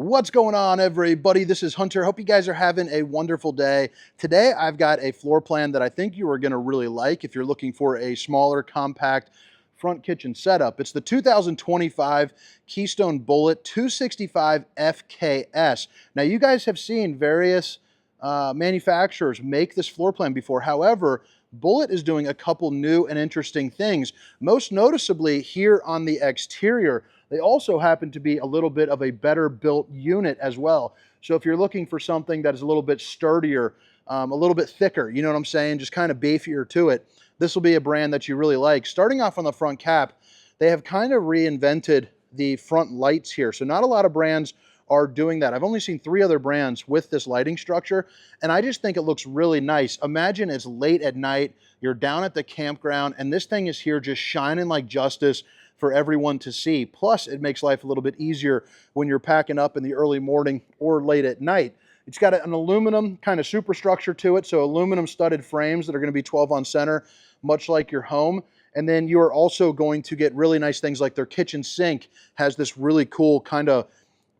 What's going on, everybody? This is Hunter. Hope you guys are having a wonderful day. Today, I've got a floor plan that I think you are going to really like if you're looking for a smaller, compact front kitchen setup. It's the 2025 Keystone Bullet 265 FKS. Now, you guys have seen various manufacturers make this floor plan before. However, Bullet is doing a couple new and interesting things, most noticeably here on the exterior. They also happen to be a little bit of a better built unit as well. So if you're looking for something that is a little bit sturdier, a little bit thicker, you know what I'm saying, just kind of beefier to it, this will be a brand that you really like. Starting off on the front cap, they have kind of reinvented the front lights here. So not a lot of brands are doing that. I've only seen 3 other brands with this lighting structure, and I just think it looks really nice. Imagine it's late at night, you're down at the campground, and this thing is here just shining like justice for everyone to see. Plus, it makes life a little bit easier when you're packing up in the early morning or late at night. It's got an aluminum kind of superstructure to it, so aluminum studded frames that are going to be 12 on center, much like your home. And then you are also going to get really nice things like their kitchen sink has this really cool kind of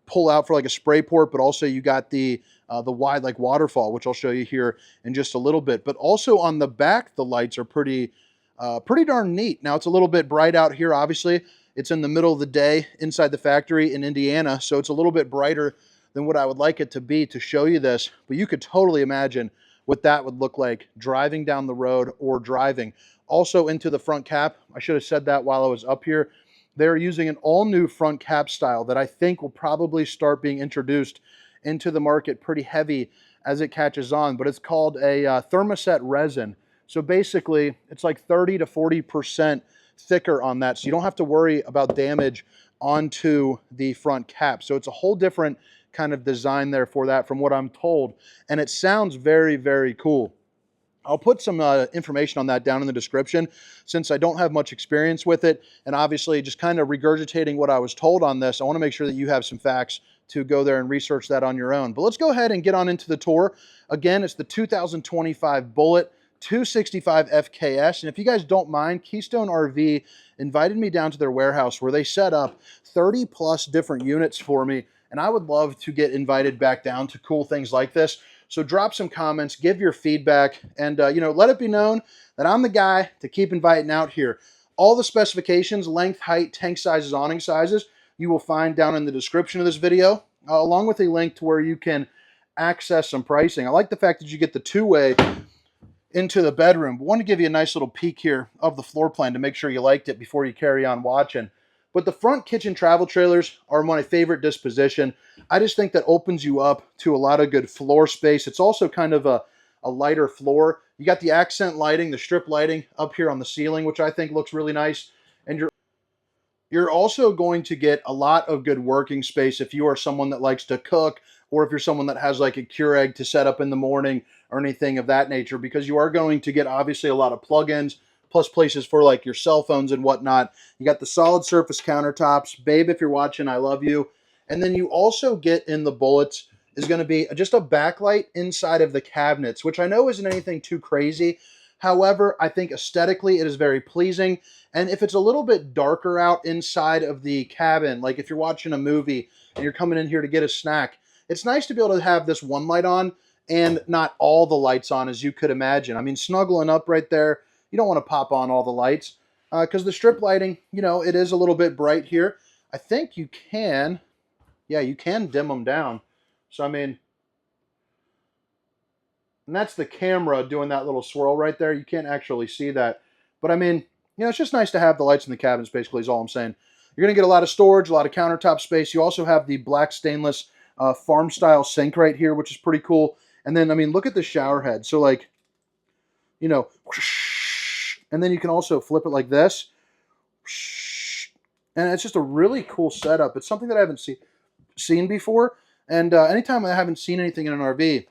pull out for like a spray port, but also you got the wide like waterfall, which I'll show you here in just a little bit. But also on the back, the lights are pretty darn neat. Now, it's a little bit bright out here, obviously. It's in the middle of the day inside the factory in Indiana, so it's a little bit brighter than what I would like it to be to show you this, but you could totally imagine what that would look like driving down the road or driving. Also into the front cap, I should have said that while I was up here, they're using an all-new front cap style that I think will probably start being introduced into the market pretty heavy as it catches on, but it's called a thermoset resin. So basically, it's like 30 to 40% thicker on that, so you don't have to worry about damage onto the front cap. So it's a whole different kind of design there for that, from what I'm told, and it sounds very, very cool. I'll put some information on that down in the description since I don't have much experience with it, and obviously just kind of regurgitating what I was told on this. I want to make sure that you have some facts to go there and research that on your own. But let's go ahead and get on into the tour. Again, it's the 2025 Bullet 265 FKS, and if you guys don't mind, Keystone RV invited me down to their warehouse where they set up 30 plus different units for me, and I would love to get invited back down to cool things like this. So drop some comments, give your feedback, and let it be known that I'm the guy to keep inviting out here. All the specifications, length, height, tank sizes, awning sizes, you will find down in the description of this video, along with a link to where you can access some pricing. I like the fact that you get the two-way into the bedroom. But I want to give you a nice little peek here of the floor plan to make sure you liked it before you carry on watching. But the front kitchen travel trailers are my favorite disposition. I just think that opens you up to a lot of good floor space. It's also kind of a lighter floor. You got the accent lighting, the strip lighting up here on the ceiling, which I think looks really nice. And you're also going to get a lot of good working space if you are someone that likes to cook, or if you're someone that has like a Keurig to set up in the morning or anything of that nature, because you are going to get obviously a lot of plugins, plus places for like your cell phones and whatnot. You got the solid surface countertops. Babe, if you're watching, I love you. And then you also get in the Bullets is going to be just a backlight inside of the cabinets, which I know isn't anything too crazy. However, I think aesthetically it is very pleasing. And if it's a little bit darker out inside of the cabin, like if you're watching a movie and you're coming in here to get a snack, it's nice to be able to have this one light on and not all the lights on, as you could imagine. I mean, snuggling up right there, you don't want to pop on all the lights because the strip lighting, it is a little bit bright here. I think you can, you can dim them down. So, I mean, and that's the camera doing that little swirl right there. You can't actually see that. But, I mean, it's just nice to have the lights in the cabins, basically, is all I'm saying. You're going to get a lot of storage, a lot of countertop space. You also have the black stainless farm-style sink right here, which is pretty cool. And then, I mean, look at the shower head. So, like, and then you can also flip it like this. And it's just a really cool setup. It's something that I haven't seen before. And anytime I haven't seen anything in an RV,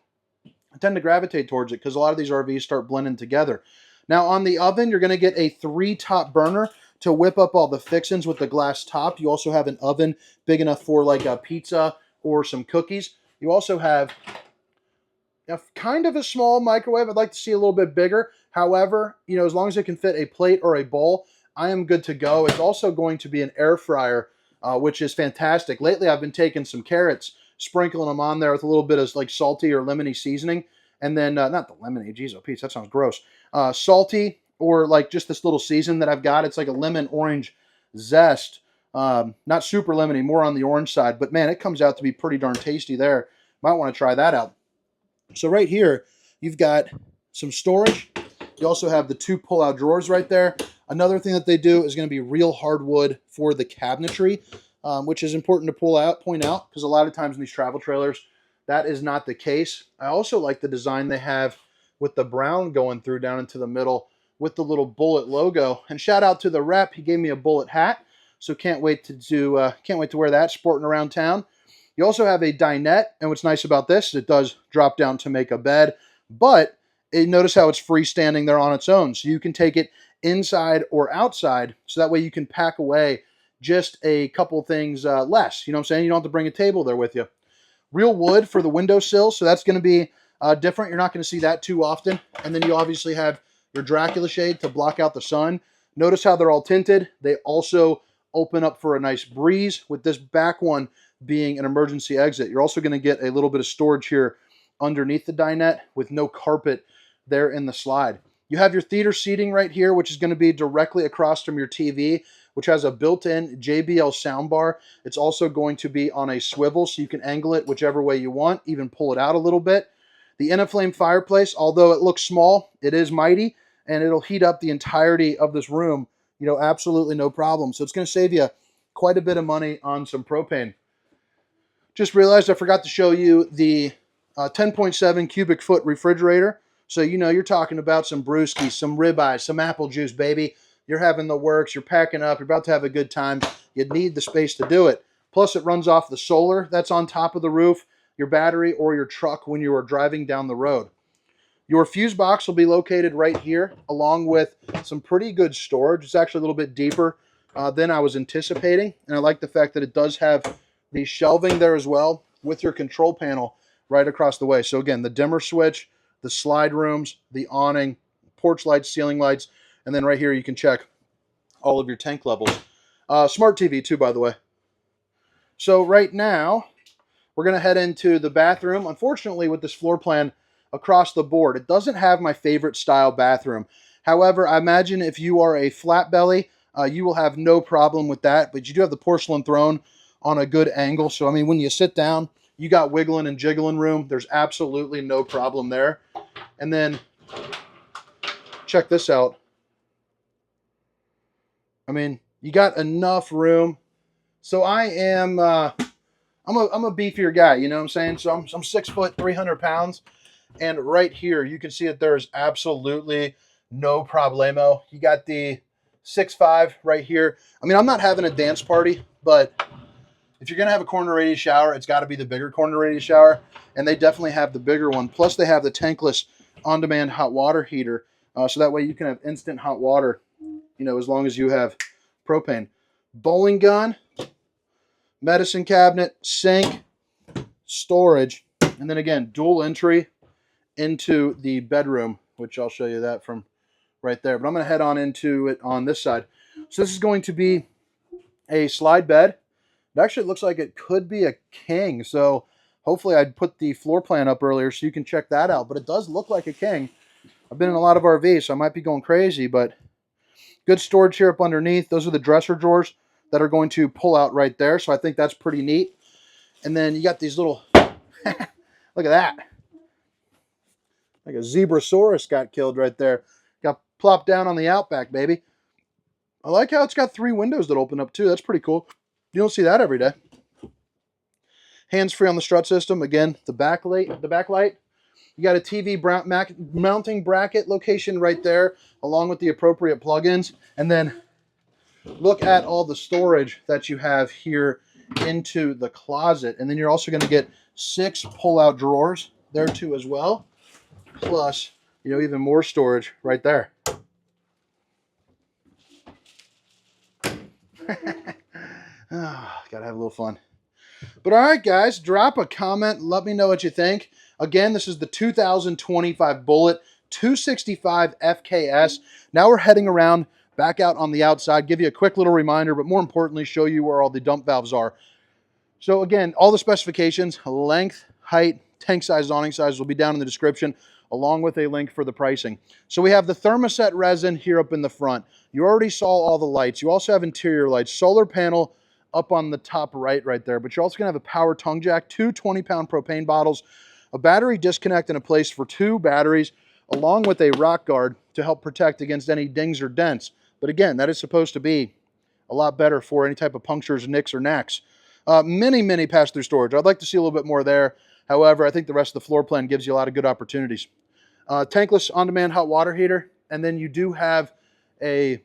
I tend to gravitate towards it because a lot of these RVs start blending together. Now on the oven, you're going to get a 3-top burner to whip up all the fixings with the glass top. You also have an oven big enough for like a pizza or some cookies. You also have kind of a small microwave. I'd like to see a little bit bigger. However, as long as it can fit a plate or a bowl, I am good to go. It's also going to be an air fryer which is fantastic. Lately, I've been taking some carrots, sprinkling them on there with a little bit of like salty or lemony seasoning. And then, not the lemony, geez, oh, Pete, that sounds gross. Salty, or like just this little season that I've got. It's like a lemon orange zest. Not super lemony, more on the orange side. But man, it comes out to be pretty darn tasty there. Might want to try that out. So right here, you've got some storage. You also have the 2 pull-out drawers right there. Another thing that they do is going to be real hardwood for the cabinetry, which is important to point out, because a lot of times in these travel trailers, that is not the case. I also like the design they have with the brown going through down into the middle with the little bullet logo. And shout out to the rep, he gave me a bullet hat, so can't wait to wear that sporting around town. You also have a dinette, and what's nice about this is it does drop down to make a bed, but notice how it's freestanding there on its own, so you can take it inside or outside, so that way you can pack away just a couple things less. You know what I'm saying? You don't have to bring a table there with you. Real wood for the windowsill, so that's going to be different. You're not going to see that too often. And then you obviously have your Dracula shade to block out the sun. Notice how they're all tinted. They also open up for a nice breeze, with this back one being an emergency exit. You're also going to get a little bit of storage here underneath the dinette with no carpet there in the slide. You have your theater seating right here, which is going to be directly across from your TV, which has a built-in JBL soundbar. It's also going to be on a swivel, so you can angle it whichever way you want, even pull it out a little bit. The Innaflame fireplace, although it looks small, it is mighty, and it'll heat up the entirety of this room, you know, absolutely no problem. So it's going to save you quite a bit of money on some propane. Just realized I forgot to show you the 10.7 cubic foot refrigerator. So, you know, you're talking about some brewskis, some ribeyes, some apple juice, baby. You're having the works, you're packing up, you're about to have a good time. You need the space to do it. Plus, it runs off the solar that's on top of the roof, your battery, or your truck when you are driving down the road. Your fuse box will be located right here, along with some pretty good storage. It's actually a little bit deeper than I was anticipating. And I like the fact that it does have the shelving there as well, with your control panel right across the way. So again, the dimmer switch, the slide rooms, the awning, porch lights, ceiling lights, and then right here you can check all of your tank levels. Smart TV too, by the way. So right now, we're going to head into the bathroom. Unfortunately, with this floor plan across the board, it doesn't have my favorite style bathroom. However, I imagine if you are a flat belly, you will have no problem with that. But you do have the porcelain throne on a good angle. So, I mean, when you sit down, you got wiggling and jiggling room. There's absolutely no problem there. And then check this out. I mean, you got enough room. So I am, I'm a beefier guy, you know what I'm saying? So I'm 6 foot, 300 pounds. And right here, you can see that there's absolutely no problemo. You got the 6'5" right here. I mean, I'm not having a dance party, but if you're going to have a corner radius shower, it's got to be the bigger corner radius shower. And they definitely have the bigger one. Plus, they have the tankless on-demand hot water heater. So that way you can have instant hot water, you know, as long as you have propane. Bowling gun, medicine cabinet, sink, storage, and then again, dual entry into the bedroom, which I'll show you that from right there. But I'm going to head on into it on this side. So this is going to be a slide bed. It actually looks like it could be a king. So hopefully I'd put the floor plan up earlier so you can check that out. But it does look like a king. I've been in a lot of RVs, so I might be going crazy, but good storage here up underneath. Those are the dresser drawers that are going to pull out right there. So I think that's pretty neat. And then you got these little, look at that. Like a zebrasaurus got killed right there. Got plopped down on the Outback, baby. I like how it's got 3 windows that open up too. That's pretty cool. You don't see that every day. Hands-free on the strut system. Again, the backlight. You got a TV mounting bracket location right there, along with the appropriate plugins. And then look at all the storage that you have here into the closet. And then you're also going to get 6 pull-out drawers there too as well. Plus, you know, even more storage right there. Gotta have a little fun. But all right, guys, drop a comment. Let me know what you think. Again, this is the 2025 Bullet 265 FKS. Now we're heading around back out on the outside, give you a quick little reminder, but more importantly, show you where all the dump valves are. So again, all the specifications, length, height, tank size, awning size will be down in the description, along with a link for the pricing. So we have the thermoset resin here up in the front. You already saw all the lights. You also have interior lights, solar panel up on the top right there, but you're also gonna have a power tongue jack, two 20-pound propane bottles, a battery disconnect and a place for two batteries, along with a rock guard to help protect against any dings or dents. But again, that is supposed to be a lot better for any type of punctures, nicks, or knacks. Mini pass-through storage. I'd like to see a little bit more there. However, I think the rest of the floor plan gives you a lot of good opportunities. Tankless on-demand hot water heater, and then you do have a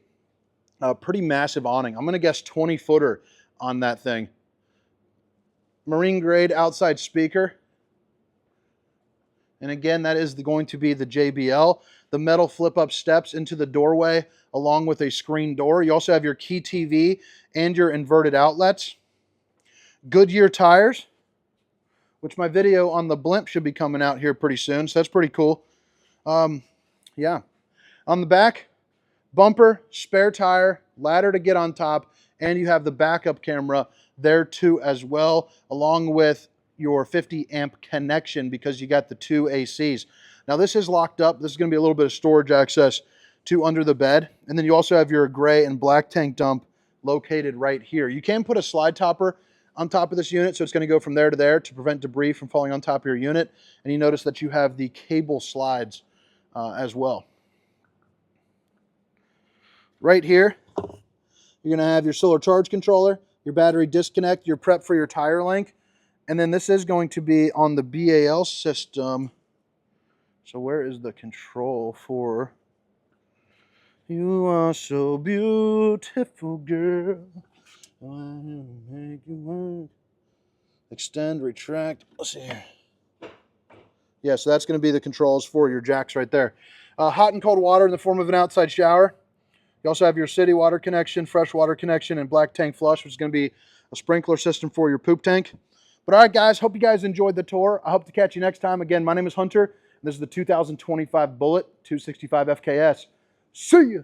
pretty massive awning. I'm going to guess 20-footer on that thing. Marine grade outside speaker. And again, that is going to be the JBL. The metal flip-up steps into the doorway along with a screen door. You also have your key TV and your inverted outlets. Goodyear tires, which my video on the blimp should be coming out here pretty soon, so that's pretty cool. Yeah. On the back, bumper, spare tire, ladder to get on top, and you have the backup camera there too as well, along with your 50 amp connection because you got the two ACs. Now this is locked up. This is going to be a little bit of storage access to under the bed. And then you also have your gray and black tank dump located right here. You can put a slide topper on top of this unit, so it's going to go from there to there to prevent debris from falling on top of your unit. And you notice that you have the cable slides as well. Right here, you're going to have your solar charge controller, your battery disconnect, your prep for your tire link. And then this is going to be on the BAL system. So where is the control for "You are so beautiful, girl, I will make you work"? Extend, retract. Let's see here. Yeah, so that's going to be the controls for your jacks right there. Hot and cold water in the form of an outside shower. You also have your city water connection, fresh water connection, and black tank flush, which is going to be a sprinkler system for your poop tank. But all right, guys, hope you guys enjoyed the tour. I hope to catch you next time. Again, my name is Hunter, and this is the 2025 Bullet 265 FKS. See ya!